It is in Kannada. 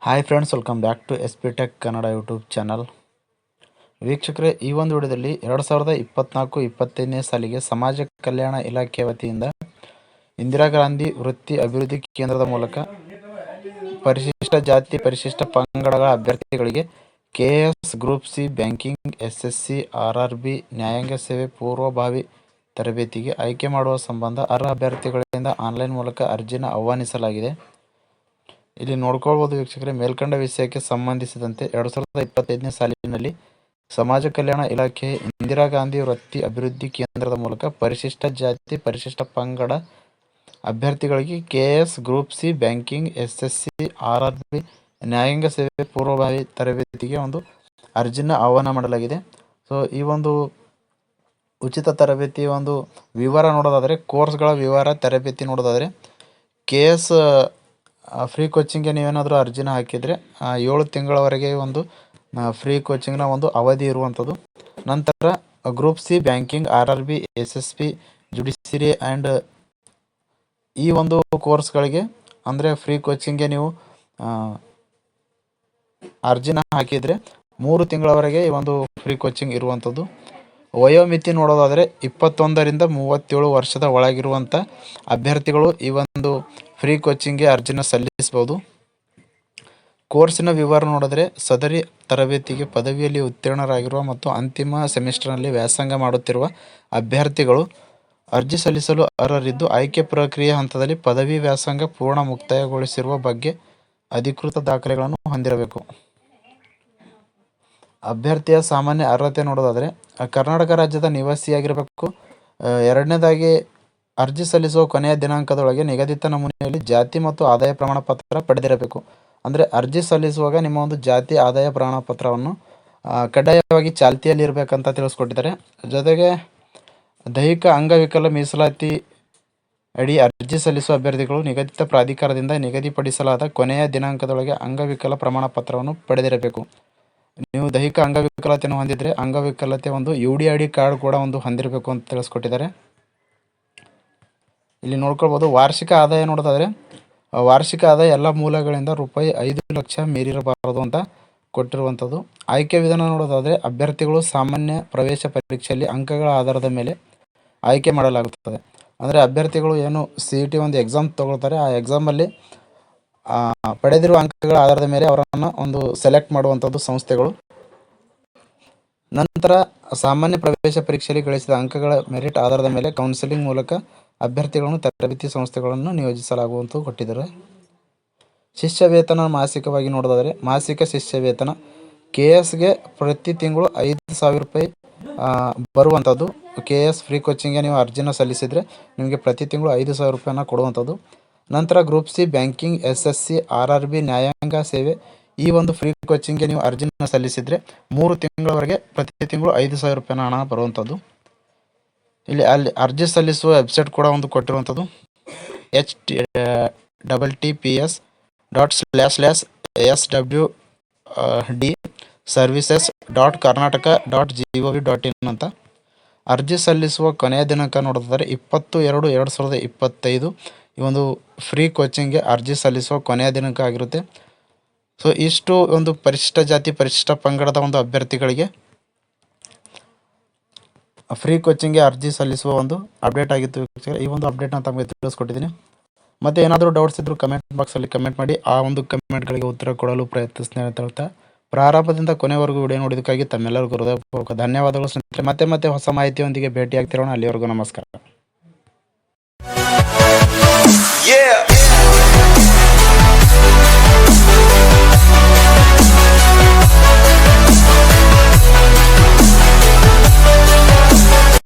Hi friends, welcome back to S P tech Kannada YouTube channel. ವೀಕ್ಷಕರೇ, ಈ ಒಂದು ವಿಡಿಯೋದಲ್ಲಿ 2024-25ನೇ ಸಾಲಿಗೆ ಸಮಾಜ ಕಲ್ಯಾಣ ಇಲಾಖೆ ವತಿಯಿಂದ ಇಂದಿರಾ ಗಾಂಧಿ ವೃತ್ತಿ ಅಭಿವೃದ್ಧಿ ಕೇಂದ್ರದ ಮೂಲಕ ಪರಿಶಿಷ್ಟ ಜಾತಿ ಪರಿಶಿಷ್ಟ ಪಂಗಡಗಳ ಅಭ್ಯರ್ಥಿಗಳಿಗೆ KS group C banking SSC RRB ನ್ಯಾಯಾಂಗ ಸೇವೆ ಪೂರ್ವಭಾವಿ ತರಬೇತಿಗೆ ಆಯ್ಕೆ ಮಾಡುವ ಸಂಬಂಧ ಅರ್ಹ ಅಭ್ಯರ್ಥಿಗಳಿಂದ ಆನ್ಲೈನ್ ಮೂಲಕ ಅರ್ಜಿನ ಆಹ್ವಾನಿಸಲಾಗಿದೆ. ಇಲ್ಲಿ ನೋಡ್ಕೊಳ್ಬೋದು ವೀಕ್ಷಕರೇ, ಮೇಲ್ಕಂಡ ವಿಷಯಕ್ಕೆ ಸಂಬಂಧಿಸಿದಂತೆ 2025ನೇ ಸಾಲಿನಲ್ಲಿ ಸಮಾಜ ಕಲ್ಯಾಣ ಇಲಾಖೆ ಇಂದಿರಾ ಗಾಂಧಿ ವೃತ್ತಿ ಅಭಿವೃದ್ಧಿ ಕೇಂದ್ರದ ಮೂಲಕ ಪರಿಶಿಷ್ಟ ಜಾತಿ ಪರಿಶಿಷ್ಟ ಪಂಗಡ ಅಭ್ಯರ್ಥಿಗಳಿಗೆ KS group C banking SSC RRB ನ್ಯಾಯಾಂಗ ಸೇವೆ ಪೂರ್ವಭಾವಿ ತರಬೇತಿಗೆ ಒಂದು ಅರ್ಜಿನ ಆಹ್ವಾನ ಮಾಡಲಾಗಿದೆ. ಸೊ ಈ ಒಂದು ಉಚಿತ ತರಬೇತಿ ಒಂದು ವಿವರ ನೋಡೋದಾದರೆ, ಕೋರ್ಸ್ಗಳ ವಿವರ ತರಬೇತಿ ನೋಡೋದಾದರೆ, KS ಫ್ರೀ ಕೋಚಿಂಗ್ಗೆ ನೀವೇನಾದರೂ ಅರ್ಜಿನ ಹಾಕಿದರೆ 7 ತಿಂಗಳವರೆಗೆ ಒಂದು ಫ್ರೀ ಕೋಚಿಂಗ್ನ ಒಂದು ಅವಧಿ ಇರುವಂಥದ್ದು. ನಂತರ group C banking RRB SSB judiciary and ಈ ಒಂದು ಕೋರ್ಸ್ಗಳಿಗೆ ಅಂದರೆ ಫ್ರೀ ಕೋಚಿಂಗ್ಗೆ ನೀವು ಅರ್ಜಿನ ಹಾಕಿದರೆ 3 ತಿಂಗಳವರೆಗೆ ಈ ಒಂದು ಫ್ರೀ ಕೋಚಿಂಗ್ ಇರುವಂಥದ್ದು. ವಯೋಮಿತಿ ನೋಡೋದಾದರೆ 21ರಿಂದ 37 ವರ್ಷದ ಒಳಗಿರುವಂಥ ಅಭ್ಯರ್ಥಿಗಳು ಈ ಒಂದು ಫ್ರೀ ಕೋಚಿಂಗ್ಗೆ ಅರ್ಜಿನ ಸಲ್ಲಿಸಬಹುದು. ಕೋರ್ಸಿನ ವಿವರ ನೋಡಿದ್ರೆ, ಸದರಿ ತರಬೇತಿಗೆ ಪದವಿಯಲ್ಲಿ ಉತ್ತೀರ್ಣರಾಗಿರುವ ಮತ್ತು ಅಂತಿಮ ಸೆಮಿಸ್ಟರ್ನಲ್ಲಿ ವ್ಯಾಸಂಗ ಮಾಡುತ್ತಿರುವ ಅಭ್ಯರ್ಥಿಗಳು ಅರ್ಜಿ ಸಲ್ಲಿಸಲು ಅರ್ಹರಿದ್ದು, ಆಯ್ಕೆ ಪ್ರಕ್ರಿಯೆ ಹಂತದಲ್ಲಿ ಪದವಿ ವ್ಯಾಸಂಗ ಪೂರ್ಣ ಮುಕ್ತಾಯಗೊಳಿಸಿರುವ ಬಗ್ಗೆ ಅಧಿಕೃತ ದಾಖಲೆಗಳನ್ನು ಹೊಂದಿರಬೇಕು. ಅಭ್ಯರ್ಥಿಯ ಸಾಮಾನ್ಯ ಅರ್ಹತೆ ನೋಡೋದಾದರೆ, ಕರ್ನಾಟಕ ರಾಜ್ಯದ ನಿವಾಸಿಯಾಗಿರಬೇಕು. ಎರಡನೇದಾಗಿ, ಅರ್ಜಿ ಸಲ್ಲಿಸುವ ಕೊನೆಯ ದಿನಾಂಕದೊಳಗೆ ನಿಗದಿತ ನಮೂನೆಯಲ್ಲಿ ಜಾತಿ ಮತ್ತು ಆದಾಯ ಪ್ರಮಾಣ ಪತ್ರ ಪಡೆದಿರಬೇಕು. ಅಂದರೆ ಅರ್ಜಿ ಸಲ್ಲಿಸುವಾಗ ನಿಮ್ಮ ಒಂದು ಜಾತಿ ಆದಾಯ ಪ್ರಮಾಣ ಪತ್ರವನ್ನು ಕಡ್ಡಾಯವಾಗಿ ಚಾಲ್ತಿಯಲ್ಲಿರಬೇಕಂತ ತಿಳಿಸ್ಕೊಟ್ಟಿದ್ದಾರೆ. ಜೊತೆಗೆ ದೈಹಿಕ ಅಂಗವಿಕಲ ಮೀಸಲಾತಿ ಅಡಿ ಅರ್ಜಿ ಸಲ್ಲಿಸುವ ಅಭ್ಯರ್ಥಿಗಳು ನಿಗದಿತ ಪ್ರಾಧಿಕಾರದಿಂದ ನಿಗದಿಪಡಿಸಲಾದ ಕೊನೆಯ ದಿನಾಂಕದೊಳಗೆ ಅಂಗವಿಕಲ ಪ್ರಮಾಣ ಪತ್ರವನ್ನು ಪಡೆದಿರಬೇಕು. ನೀವು ದೈಹಿಕ ಅಂಗವಿಕಲತೆಯನ್ನು ಹೊಂದಿದರೆ ಅಂಗವಿಕಲತೆ ಒಂದು UDID ಕಾರ್ಡ್ ಕೂಡ ಒಂದು ಹೊಂದಿರಬೇಕು ಅಂತ ತಿಳಿಸ್ಕೊಟ್ಟಿದ್ದಾರೆ. ಇಲ್ಲಿ ನೋಡ್ಕೊಳ್ಬೋದು. ವಾರ್ಷಿಕ ಆದಾಯ ನೋಡೋದಾದರೆ, ವಾರ್ಷಿಕ ಆದಾಯ ಎಲ್ಲ ಮೂಲಗಳಿಂದ ರೂಪಾಯಿ 5 ಲಕ್ಷ ಮೀರಿರಬಾರದು ಅಂತ ಕೊಟ್ಟಿರುವಂಥದ್ದು. ಆಯ್ಕೆ ವಿಧಾನ ನೋಡೋದಾದರೆ, ಅಭ್ಯರ್ಥಿಗಳು ಸಾಮಾನ್ಯ ಪ್ರವೇಶ ಪರೀಕ್ಷೆಯಲ್ಲಿ ಅಂಕಗಳ ಆಧಾರದ ಮೇಲೆ ಆಯ್ಕೆ ಮಾಡಲಾಗುತ್ತದೆ. ಅಂದರೆ ಅಭ್ಯರ್ಥಿಗಳು ಏನು CET ಒಂದು ಎಕ್ಸಾಮ್ ತಗೊಳ್ತಾರೆ, ಆ ಎಕ್ಸಾಮಲ್ಲಿ ಪಡೆದಿರುವ ಅಂಕಗಳ ಆಧಾರದ ಮೇಲೆ ಅವರನ್ನು ಒಂದು ಸೆಲೆಕ್ಟ್ ಮಾಡುವಂಥದ್ದು ಸಂಸ್ಥೆಗಳು. ನಂತರ ಸಾಮಾನ್ಯ ಪ್ರವೇಶ ಪರೀಕ್ಷೆಯಲ್ಲಿ ಗಳಿಸಿದ ಅಂಕಗಳ ಮೆರಿಟ್ ಆಧಾರದ ಮೇಲೆ ಕೌನ್ಸಿಲಿಂಗ್ ಮೂಲಕ ಅಭ್ಯರ್ಥಿಗಳನ್ನು ತರಬೇತಿ ಸಂಸ್ಥೆಗಳನ್ನು ನಿಯೋಜಿಸಲಾಗುವಂತ ಕೊಟ್ಟಿದ್ದಾರೆ. ಶಿಷ್ಯ ವೇತನ ಮಾಸಿಕವಾಗಿ ನೋಡೋದಾದರೆ, ಮಾಸಿಕ ಶಿಷ್ಯ ವೇತನ KSಗೆ ಪ್ರತಿ ತಿಂಗಳು 5,000 ರೂಪಾಯಿ ಬರುವಂಥದ್ದು. KS ಫ್ರೀ ಕೋಚಿಂಗ್ಗೆ ನೀವು ಅರ್ಜಿನ ಸಲ್ಲಿಸಿದರೆ ನಿಮಗೆ ಪ್ರತಿ ತಿಂಗಳು 5,000 ರೂಪಾಯಿನ ಕೊಡುವಂಥದ್ದು. ನಂತರ group C banking SSC RRB ನ್ಯಾಯಾಂಗ ಸೇವೆ ಈ ಒಂದು ಫ್ರೀ ಕೋಚಿಂಗ್ಗೆ ನೀವು ಅರ್ಜಿನ ಸಲ್ಲಿಸಿದರೆ 3 ತಿಂಗಳವರೆಗೆ ಪ್ರತಿ ತಿಂಗಳು 5,000 ರೂಪಾಯಿನ ಹಣ ಬರುವಂಥದ್ದು. ಅಲ್ಲಿ ಅರ್ಜಿ ಸಲ್ಲಿಸುವ ವೆಬ್ಸೈಟ್ ಕೂಡ ಒಂದು ಕೊಟ್ಟಿರುವಂಥದ್ದು https://swd-services.karnataka.gov.in ಅಂತ. ಅರ್ಜಿ ಸಲ್ಲಿಸುವ ಕೊನೆಯ ದಿನಾಂಕ ನೋಡೋದಾದರೆ 20/2/2025 ಈ ಒಂದು ಫ್ರೀ ಕೋಚಿಂಗ್ಗೆ ಅರ್ಜಿ ಸಲ್ಲಿಸುವ ಕೊನೆಯ ದಿನಾಂಕ ಆಗಿರುತ್ತೆ. ಸೊ ಇಷ್ಟು ಒಂದು ಪರಿಶಿಷ್ಟ ಜಾತಿ ಪರಿಶಿಷ್ಟ ಪಂಗಡದ ಒಂದು ಅಭ್ಯರ್ಥಿಗಳಿಗೆ ಫ್ರೀ ಕೋಚಿಂಗ್ಗೆ ಅರ್ಜಿ ಸಲ್ಲಿಸುವ ಒಂದು ಅಪ್ಡೇಟ್ ಆಗಿತ್ತು. ಈ ಒಂದು ಅಪ್ಡೇಟ್ನ ತಮಗೆ ತಿಳಿಸ್ಕೊಟ್ಟಿದ್ದೀನಿ. ಮತ್ತು ಏನಾದರೂ ಡೌಟ್ಸ್ ಇದ್ದರೂ ಕಮೆಂಟ್ ಬಾಕ್ಸಲ್ಲಿ ಕಮೆಂಟ್ ಮಾಡಿ, ಆ ಒಂದು ಕಮೆಂಟ್ಗಳಿಗೆ ಉತ್ತರ ಕೊಡಲು ಪ್ರಯತ್ನಿಸ್ತೇನೆ ಅಂತ ಹೇಳ್ತಾ, ಪ್ರಾರಂಭದಿಂದ ಕೊನೆವರೆಗೂ ವಿಡಿಯೋ ನೋಡೋದಕ್ಕಾಗಿ ತಮ್ಮೆಲ್ಲರಿಗೂ ಹೃದಯಪೂರ್ವಕ ಧನ್ಯವಾದಗಳು ಸ್ನೇಹಿತರೆ. ಮತ್ತೆ ಹೊಸ ಮಾಹಿತಿಯೊಂದಿಗೆ ಭೇಟಿಯಾಗ್ತಿರೋಣ. ಅಲ್ಲಿವರೆಗೂ ನಮಸ್ಕಾರ.